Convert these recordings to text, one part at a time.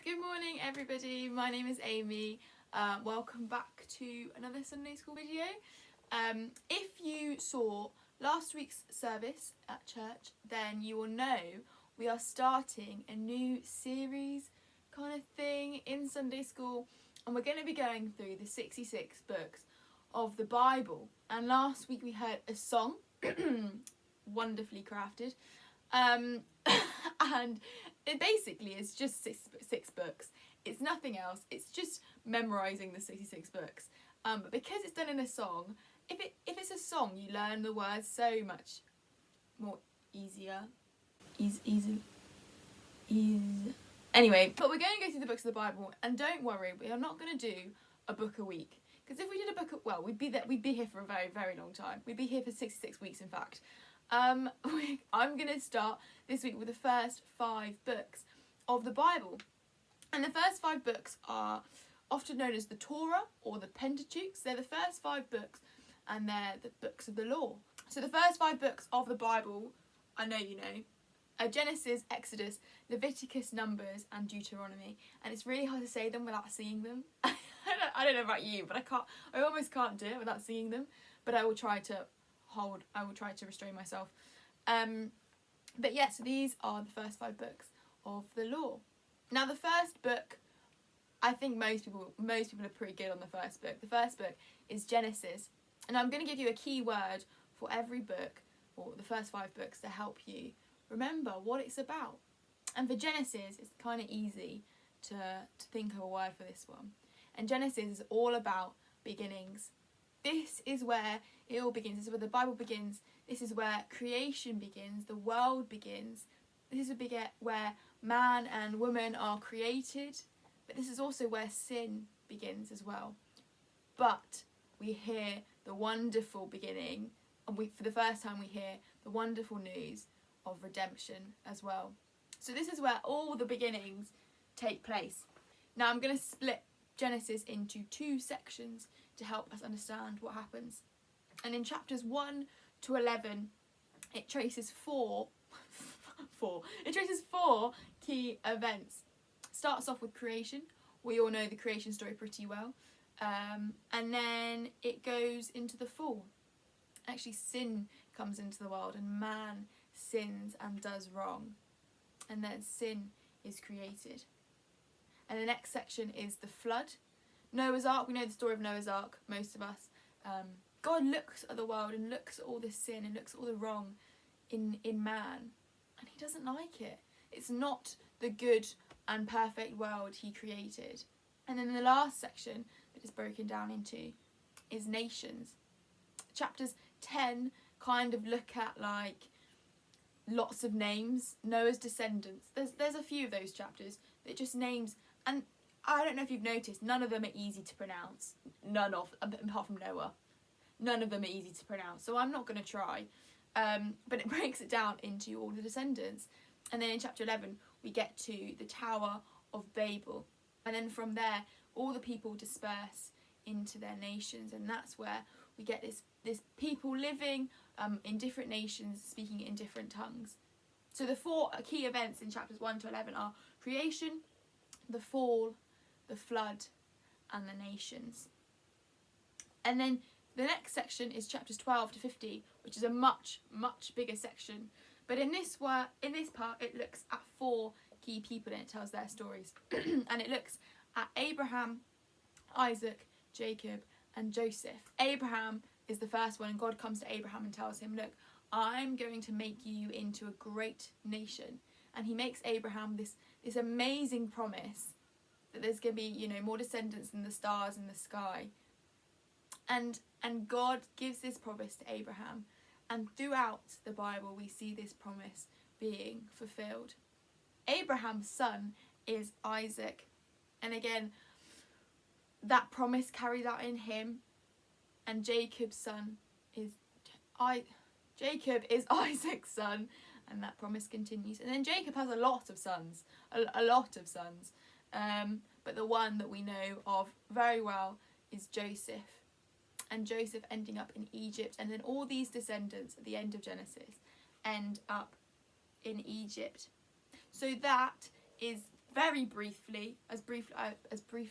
Good morning everybody, my name is Amy. Welcome back to another Sunday school video. If you saw last week's service at church, then you will know we are starting a new series kind of thing in Sunday school, and we're going to be going through the 66 books of the Bible. And last week we heard a song, wonderfully crafted, and it basically is just six books. It's nothing else. It's just memorising the 66 books. But because it's done in a song, if it's a song, you learn the words so much more easier. Anyway, but we're going to go through the books of the Bible, and don't worry, we are not going to do a book a week. Because if we did a book, we'd be here for a very, very long time. We'd be here for 66 weeks, in fact. I'm going to start this week with the first 5 books of the Bible. And the first 5 books are often known as the Torah or the Pentateuch. They're the first 5 books, and they're the books of the law. So the first 5 books of the Bible, I know you know, are Genesis, Exodus, Leviticus, Numbers, and Deuteronomy. And it's really hard to say them without seeing them. I don't know about you, but I almost can't do it without seeing them. But I will try to restrain myself. But yeah, so these are the first 5 books of the law. Now the first book, I think most people are pretty good on the first book. The first book is Genesis, and I'm going to give you a key word for every book, or the first 5 books, to help you remember what it's about. And for Genesis, it's kind of easy to think of a word for this one. And Genesis is all about beginnings. This is where it all begins. This is where the Bible begins. This is where creation begins. The world begins. This is where man and woman are created. But this is also where sin begins as well. But we hear the wonderful beginning, and for the first time we hear the wonderful news of redemption as well. So this is where all the beginnings take place. Now I'm going to split Genesis into 2 sections to help us understand what happens. And in chapters 1 to 11, it traces 4 key events. Starts off with creation. We all know the creation story pretty well. And then it goes into the fall. Actually, sin comes into the world, and man sins and does wrong. And then sin is created. And the next section is the flood. Noah's Ark, we know the story of Noah's Ark, most of us. God looks at the world and looks at all the sin and looks at all the wrong in man, and he doesn't like it. It's not the good and perfect world he created. And then the last section that is broken down into is nations. Chapters 10 kind of look at like lots of names, Noah's descendants. There's a few of those chapters that just names, and I don't know if you've noticed, none of them are easy to pronounce. Apart from Noah. None of them are easy to pronounce, so I'm not going to try. But it breaks it down into all the descendants. And then in chapter 11, we get to the Tower of Babel. And then from there, all the people disperse into their nations. And that's where we get this people living in different nations, speaking in different tongues. So the 4 key events in chapters 1 to 11 are creation, the fall, the flood, and the nations. And then the next section is chapters 12 to 50, which is a much, much bigger section. But in this part, it looks at 4 key people, and it tells their stories. And it looks at Abraham, Isaac, Jacob, and Joseph. Abraham is the first one, and God comes to Abraham and tells him, look, I'm going to make you into a great nation. And he makes Abraham this amazing promise that there's going to be, more descendants than the stars in the sky. And God gives this promise to Abraham. And throughout the Bible, we see this promise being fulfilled. Abraham's son is Isaac. And again, that promise carries out in him. And Jacob's son is Isaac's son. And that promise continues. And then Jacob has a lot of sons. But the one that we know of very well is Joseph. And Joseph ending up in Egypt. And then all these descendants at the end of Genesis end up in Egypt. So that is very briefly, as brief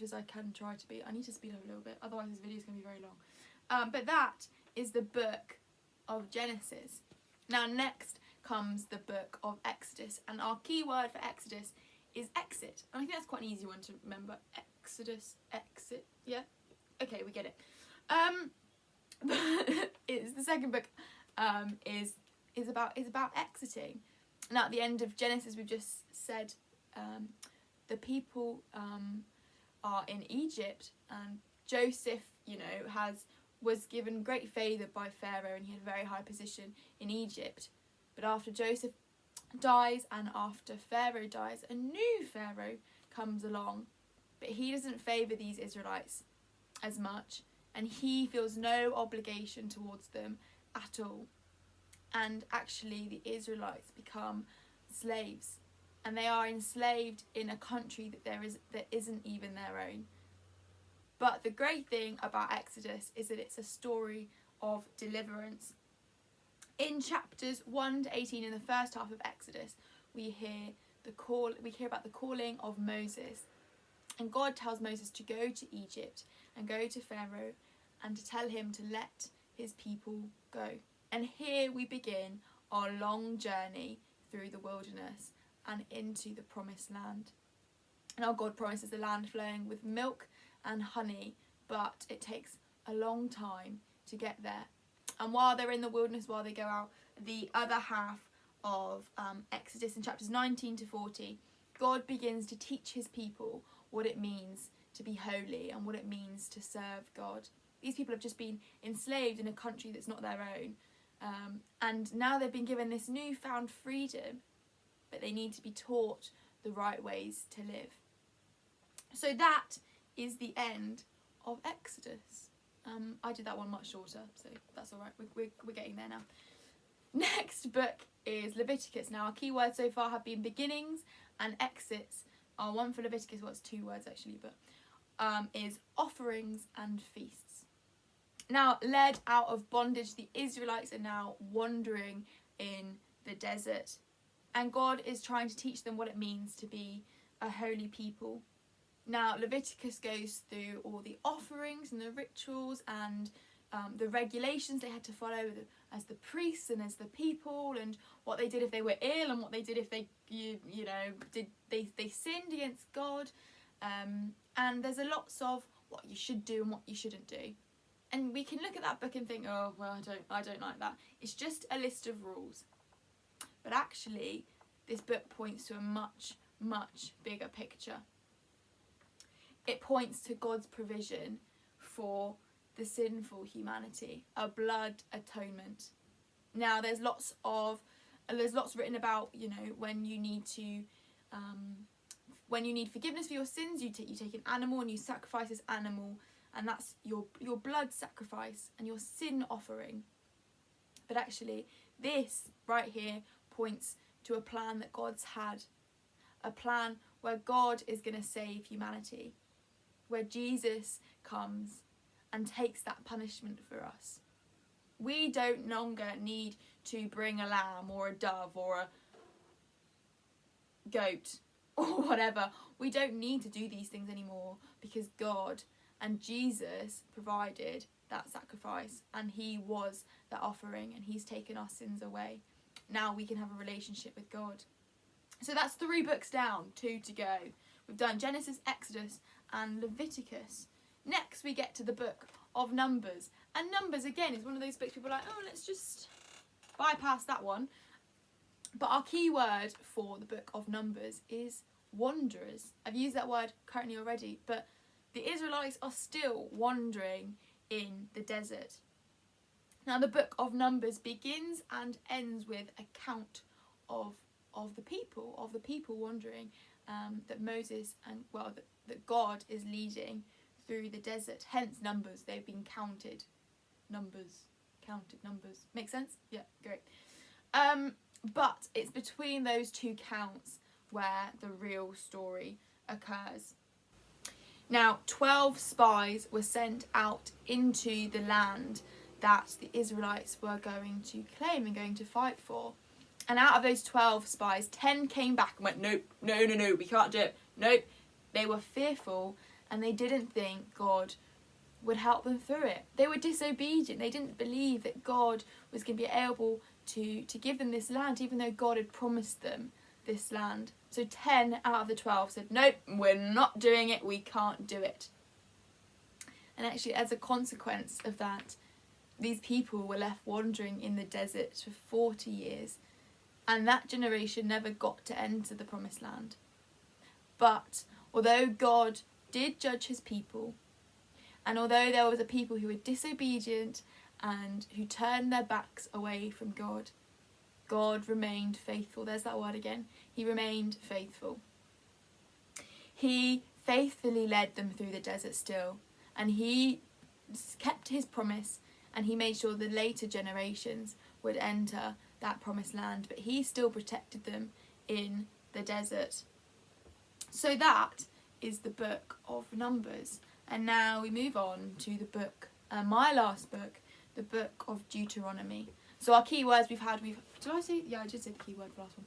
as I can try to be. I need to speed up a little bit, otherwise this video is going to be very long. But that is the book of Genesis. Now next comes the book of Exodus, and our key word for Exodus is exit. And I think that's quite an easy one to remember. Exodus, exit. Yeah? Okay, we get it. It's the second book is about exiting. Now at the end of Genesis we've just said the people are in Egypt, and Joseph, was given great favour by Pharaoh, and he had a very high position in Egypt. But after Joseph dies and after Pharaoh dies, a new Pharaoh comes along, but he doesn't favour these Israelites as much, and he feels no obligation towards them at all. And actually the Israelites become slaves, and they are enslaved in a country that isn't even their own. But the great thing about Exodus is that it's a story of deliverance. In chapters 1 to 18 in the first half of Exodus, we hear about the calling of Moses. And God tells Moses to go to Egypt and go to Pharaoh and to tell him to let his people go. And here we begin our long journey through the wilderness and into the promised land. Now God promises the land flowing with milk and honey, but it takes a long time to get there. And while they're in the wilderness, while they go out, the other half of Exodus in chapters 19 to 40, God begins to teach his people what it means to be holy and what it means to serve God. These people have just been enslaved in a country that's not their own, and now they've been given this newfound freedom, but they need to be taught the right ways to live. So that is the end of Exodus. I did that one much shorter, so that's all right. We're getting there now. Next book is Leviticus. Now our key words so far have been beginnings and exits. Our one for Leviticus, well, it's 2 words actually, but is offerings and feasts. Now, led out of bondage, the Israelites are now wandering in the desert, and God is trying to teach them what it means to be a holy people. Now, Leviticus goes through all the offerings and the rituals and the regulations they had to follow as the priests and as the people, and what they did if they were ill and what they did if they they sinned against God. And there's a lots of what you should do and what you shouldn't do. And we can look at that book and think, oh well, I don't like that. It's just a list of rules. But actually, this book points to a much, much bigger picture. It points to God's provision for the sinful humanity, a blood atonement. Now, there's lots written about, when you need forgiveness for your sins, you take an animal and you sacrifice this animal, and that's your blood sacrifice and your sin offering. But actually, this right here points to a plan that God's had, a plan where God is going to save humanity, where Jesus comes and takes that punishment for us. We don't longer need to bring a lamb or a dove or a goat or whatever. We don't need to do these things anymore, because God and Jesus provided that sacrifice, and he was that offering, and he's taken our sins away. Now we can have a relationship with God. So that's 3 books down, 2 to go. We've done Genesis, Exodus and Leviticus. Next we get to the book of Numbers. And Numbers, again, is one of those books people are like, oh, let's just bypass that one. But our key word for the book of Numbers is wanderers. I've used that word currently already, but the Israelites are still wandering in the desert. Now the book of Numbers begins and ends with a count of the people wandering, that Moses that God is leading through the desert. Hence Numbers, they've been counted. Numbers. Make sense? Yeah, great. But it's between those 2 counts where the real story occurs. Now, 12 spies were sent out into the land that the Israelites were going to claim and going to fight for. And out of those 12 spies, 10 came back and went, no, we can't do it. Nope, they were fearful and they didn't think God would help them through it. They were disobedient. They didn't believe that God was going to be able to give them this land, even though God had promised them this land. So 10 out of the 12 said, nope, we're not doing it. We can't do it. And actually, as a consequence of that, these people were left wandering in the desert for 40 years. And that generation never got to enter the promised land. But although God did judge his people, and although there was a people who were disobedient and who turned their backs away from God, God remained faithful. There's that word again. He remained faithful. He faithfully led them through the desert still, and he kept his promise, and he made sure the later generations would enter that promised land, but he still protected them in the desert. So that is the book of Numbers. And now we move on to the book, my last book, the book of Deuteronomy. So our key words did I say? Yeah, I just said the key word for last one.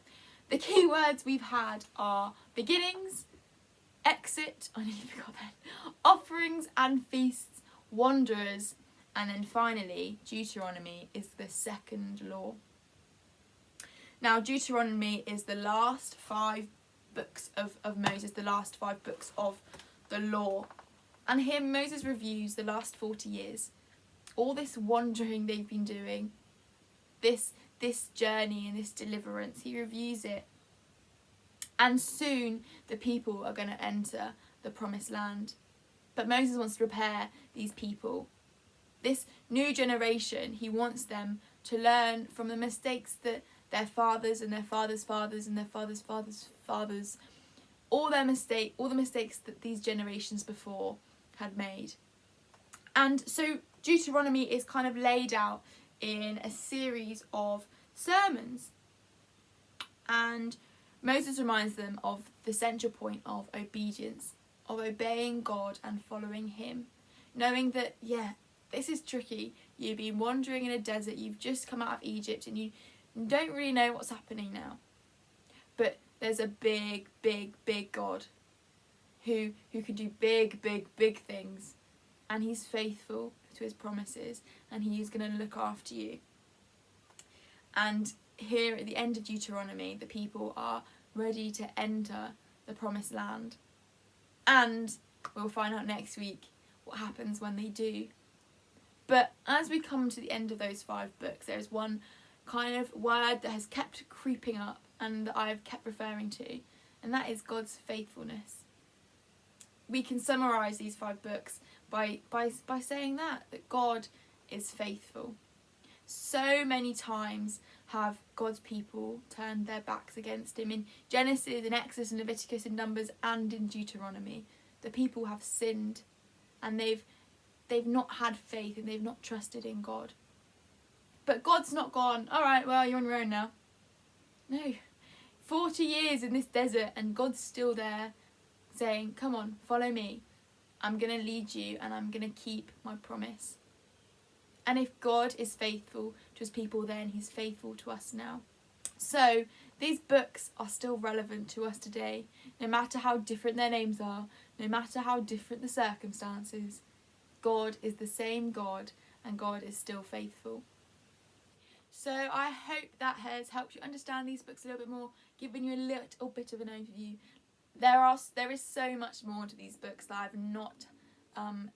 The key words we've had are beginnings, exit, I nearly forgot that, offerings and feasts, wanderers, and then finally, Deuteronomy is the second law. Now, Deuteronomy is the last 5 books of Moses, the last 5 books of the law. And here Moses reviews the last 40 years. All this wandering they've been doing, this journey and this deliverance, he reviews it. And soon the people are going to enter the promised land. But Moses wants to prepare these people. This new generation, he wants them to learn from the mistakes that their fathers and their fathers' fathers and their fathers' fathers' fathers, all the mistakes that these generations before had made. And so Deuteronomy is kind of laid out in a series of sermons. And Moses reminds them of the central point of obedience, of obeying God and following him. Knowing that, this is tricky. You've been wandering in a desert, you've just come out of Egypt and you don't really know what's happening now. But there's a big, big, big God who can do big, big, big things. And he's faithful to his promises and he's going to look after you. And here at the end of Deuteronomy, the people are ready to enter the promised land. And we'll find out next week what happens when they do. But as we come to the end of those 5 books, there's one kind of word that has kept creeping up and that I've kept referring to, and that is God's faithfulness. We can summarise these 5 books by saying that God is faithful. So many times have God's people turned their backs against him. In Genesis, in Exodus, in Leviticus, in Numbers, and in Deuteronomy, the people have sinned and they've not had faith and they've not trusted in God. But God's not gone, all right, well, you're on your own now. No. 40 years in this desert and God's still there saying, come on, follow me. I'm going to lead you and I'm going to keep my promise. And if God is faithful to his people then, he's faithful to us now. So these books are still relevant to us today, no matter how different their names are, no matter how different the circumstances. God is the same God and God is still faithful. So I hope that has helped you understand these books a little bit more, given you a little bit of an overview. There is so much more to these books that I've not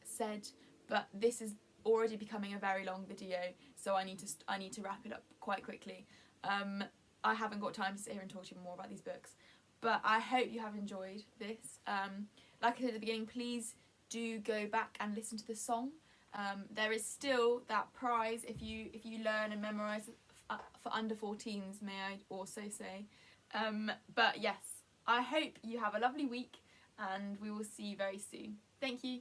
said, but this is already becoming a very long video, so I need to wrap it up quite quickly. I haven't got time to sit here and talk to you more about these books, but I hope you have enjoyed this. Like I said at the beginning, please do go back and listen to the song. There is still that prize if you learn and memorise for under 14s, may I also say. But yes, I hope you have a lovely week and we will see you very soon. Thank you.